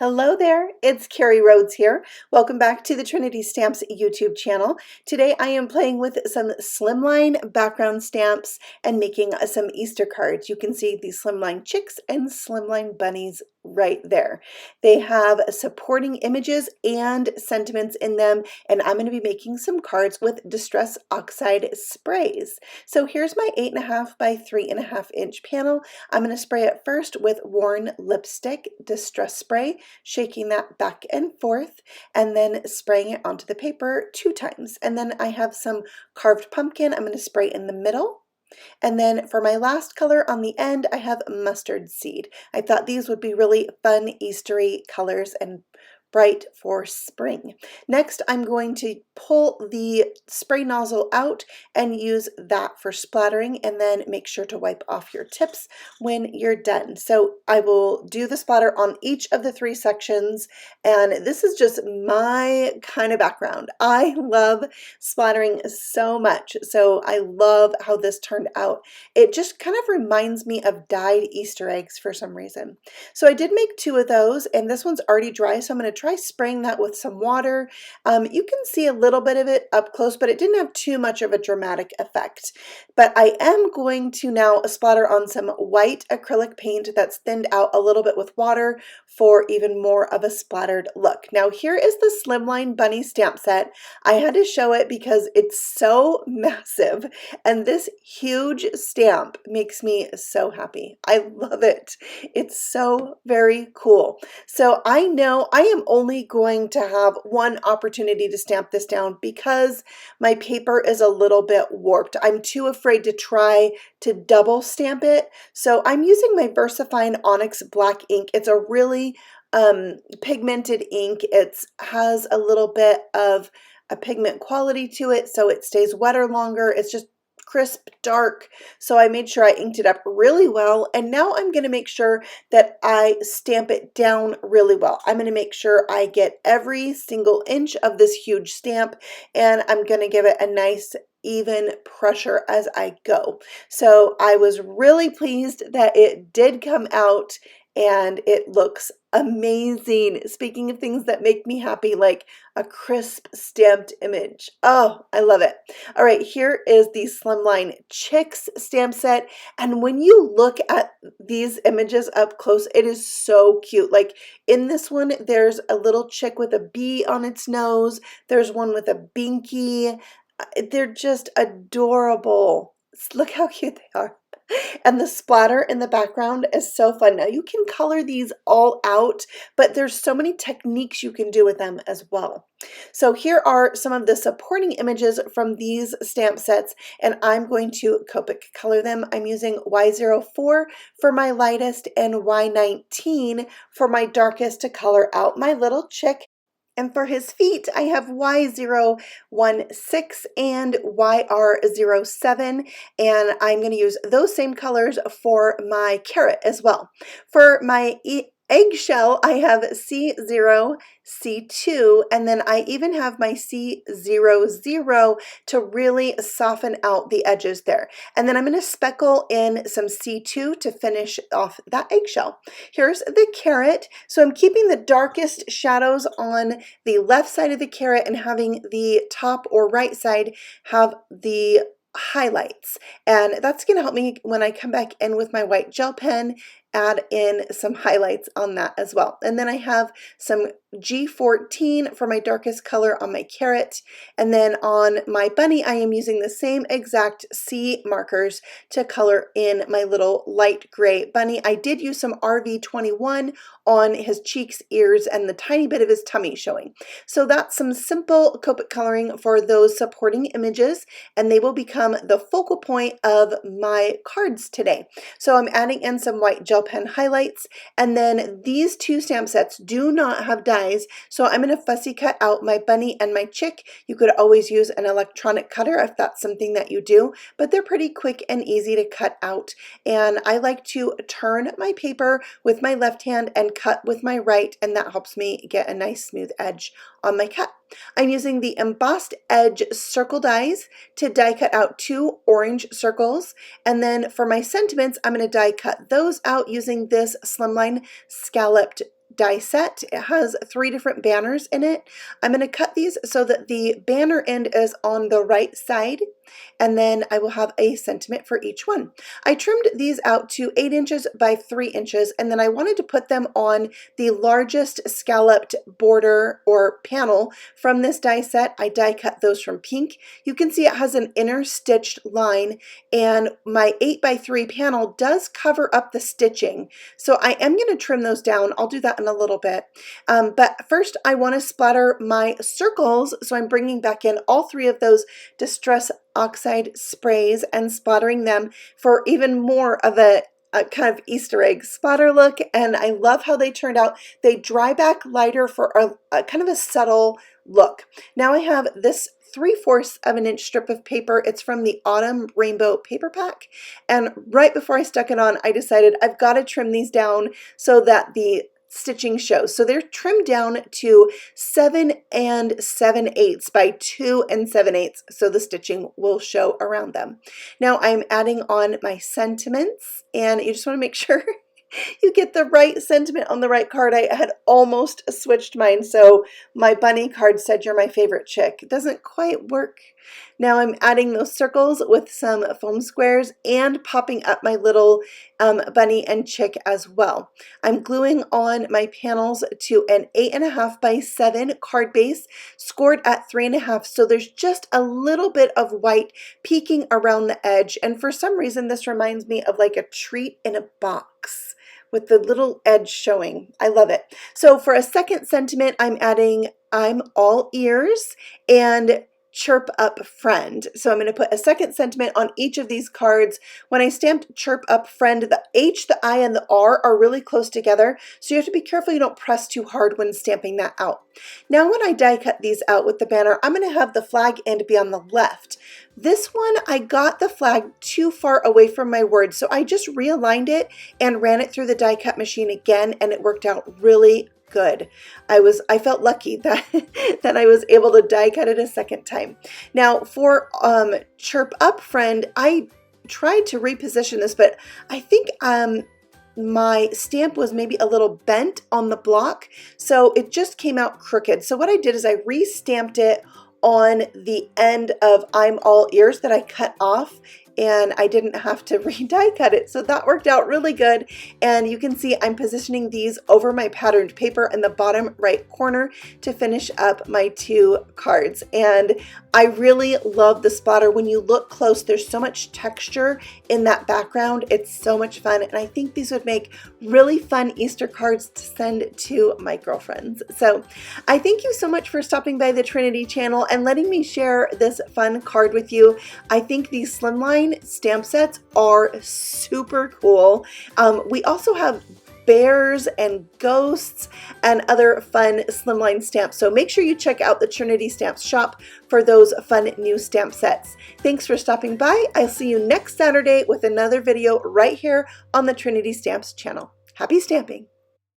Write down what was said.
Hello there, it's Carrie Rhoades here. Welcome back to the Trinity Stamps YouTube channel. Today I am playing with some Slimline background stamps and making some Easter cards. You can see the Slimline Chicks and Slimline Bunnies right there. They have supporting images and sentiments in them, and I'm going to be making some cards with Distress Oxide Sprays. So here's my 8.5 by 3.5 inch panel. I'm going to spray it first with Worn Lipstick Distress Spray, shaking that back and forth, and then spraying it onto the paper 2 times. And then I have some carved pumpkin. I'm going to spray in the middle. And then for my last color on the end, I have mustard seed. I thought these would be really fun Eastery colors and bright for spring. Next, I'm going to pull the spray nozzle out and use that for splattering, and then make sure to wipe off your tips when you're done. So I will do the splatter on each of the 3 sections, and this is just my kind of background. I love splattering so much, so I love how this turned out. It just kind of reminds me of dyed Easter eggs for some reason. So I did make 2 of those, and this one's already dry, so I'm going to try spraying that with some water. You can see a little bit of it up close, but it didn't have too much of a dramatic effect. But I am going to now splatter on some white acrylic paint that's thinned out a little bit with water for even more of a splattered look. Now here is the Slimline Bunny stamp set. I had to show it because it's so massive, and this huge stamp makes me so happy. I love it. It's so very cool. So I know I am only going to have one opportunity to stamp this down because my paper is a little bit warped. I'm too afraid to try to double stamp it. So I'm using my VersaFine Onyx Black ink. It's a really pigmented ink. It has a little bit of a pigment quality to it, so it stays wetter longer. It's just crisp, dark. So I made sure I inked it up really well, and now I'm going to make sure that I stamp it down really well. I'm going to make sure I get every single inch of this huge stamp, and I'm going to give it a nice even pressure as I go. So I was really pleased that it did come out, and it looks amazing. Speaking of things that make me happy, like a crisp stamped image. Oh, I love it. All right, here is the Slimline Chicks stamp set. And when you look at these images up close, it is so cute. Like in this one, there's a little chick with a bee on its nose. There's one with a binky. They're just adorable. Look how cute they are. And the splatter in the background is so fun. Now you can color these all out, but there's so many techniques you can do with them as well. So here are some of the supporting images from these stamp sets, and I'm going to Copic color them. I'm using Y04 for my lightest and Y19 for my darkest to color out my little chick. And for his feet, I have Y016 and YR07, and I'm going to use those same colors for my carrot as well. For my eggshell, I have C0, C2, and then I even have my C00 to really soften out the edges there. And then I'm going to speckle in some C2 to finish off that eggshell. Here's the carrot. So I'm keeping the darkest shadows on the left side of the carrot and having the top or right side have the highlights. And that's going to help me when I come back in with my white gel pen, add in some highlights on that as well. And then I have some G14 for my darkest color on my carrot. And then on my bunny, I am using the same exact C markers to color in my little light gray bunny. I did use some RV21 on his cheeks, ears, and the tiny bit of his tummy showing. So that's some simple Copic coloring for those supporting images, and they will become the focal point of my cards today. So I'm adding in some white gel pen highlights, and then these 2 stamp sets do not have dies, so I'm going to fussy cut out my bunny and my chick. You could always use an electronic cutter if that's something that you do, but they're pretty quick and easy to cut out. And I like to turn my paper with my left hand and cut with my right, and that helps me get a nice smooth edge on my cut. I'm using the Embossed Edge circle dies to die cut out 2 orange circles, and then for my sentiments, I'm going to die cut those out using this Slimline Scalloped die set. It has 3 different banners in it. I'm going to cut these so that the banner end is on the right side, and then I will have a sentiment for each one. I trimmed these out to 8 inches by 3 inches, and then I wanted to put them on the largest scalloped border or panel from this die set. I die cut those from pink. You can see it has an inner stitched line, and my 8 by 3 panel does cover up the stitching. So I am going to trim those down. I'll do that in a little bit. But first I want to splatter my circles. So I'm bringing back in all 3 of those Distress Oxide Sprays and splattering them for even more of a kind of Easter egg splatter look, and I love how they turned out. They dry back lighter for a kind of a subtle look. Now I have this 3/4 of an inch strip of paper. It's from the Autumn Rainbow Paper Pack, and right before I stuck it on, I decided I've got to trim these down so that the stitching shows. So they're trimmed down to 7 7/8 by 2 7/8, so the stitching will show around them. Now I'm adding on my sentiments, and you just want to make sure you get the right sentiment on the right card. I had almost switched mine, so my bunny card said you're my favorite chick. It doesn't quite work. Now I'm adding those circles with some foam squares and popping up my little bunny and chick as well. I'm gluing on my panels to an 8.5 by 7 card base, scored at 3.5, so there's just a little bit of white peeking around the edge, and for some reason this reminds me of like a treat in a box with the little edge showing. I love it. So for a second sentiment, I'm adding I'm all ears and chirp up friend. So I'm going to put a second sentiment on each of these cards. When I stamped chirp up friend, the H, the I, and the R are really close together, so you have to be careful you don't press too hard when stamping that out. Now when I die cut these out with the banner, I'm going to have the flag end be on the left. This one, I got the flag too far away from my word, so I just realigned it and ran it through the die cut machine again, and it worked out really good. I felt lucky that that I was able to die cut it a second time. Now for chirp up friend, I tried to reposition this, but I think my stamp was maybe a little bent on the block, so it just came out crooked. So what I did is I re-stamped it on the end of I'm all ears that I cut off, and I didn't have to re-die cut it, so that worked out really good. And you can see I'm positioning these over my patterned paper in the bottom right corner to finish up my 2 cards. And I really love the splatter. When you look close, there's so much texture in that background. It's so much fun, and I think these would make really fun Easter cards to send to my girlfriends. So I thank you so much for stopping by the Trinity channel and letting me share this fun card with you. I think these Slimline stamp sets are super cool. We also have bears and ghosts and other fun Slimline stamps, so make sure you check out the Trinity Stamps shop for those fun new stamp sets. Thanks for stopping by. I'll see you next Saturday with another video right here on the Trinity Stamps channel. Happy stamping!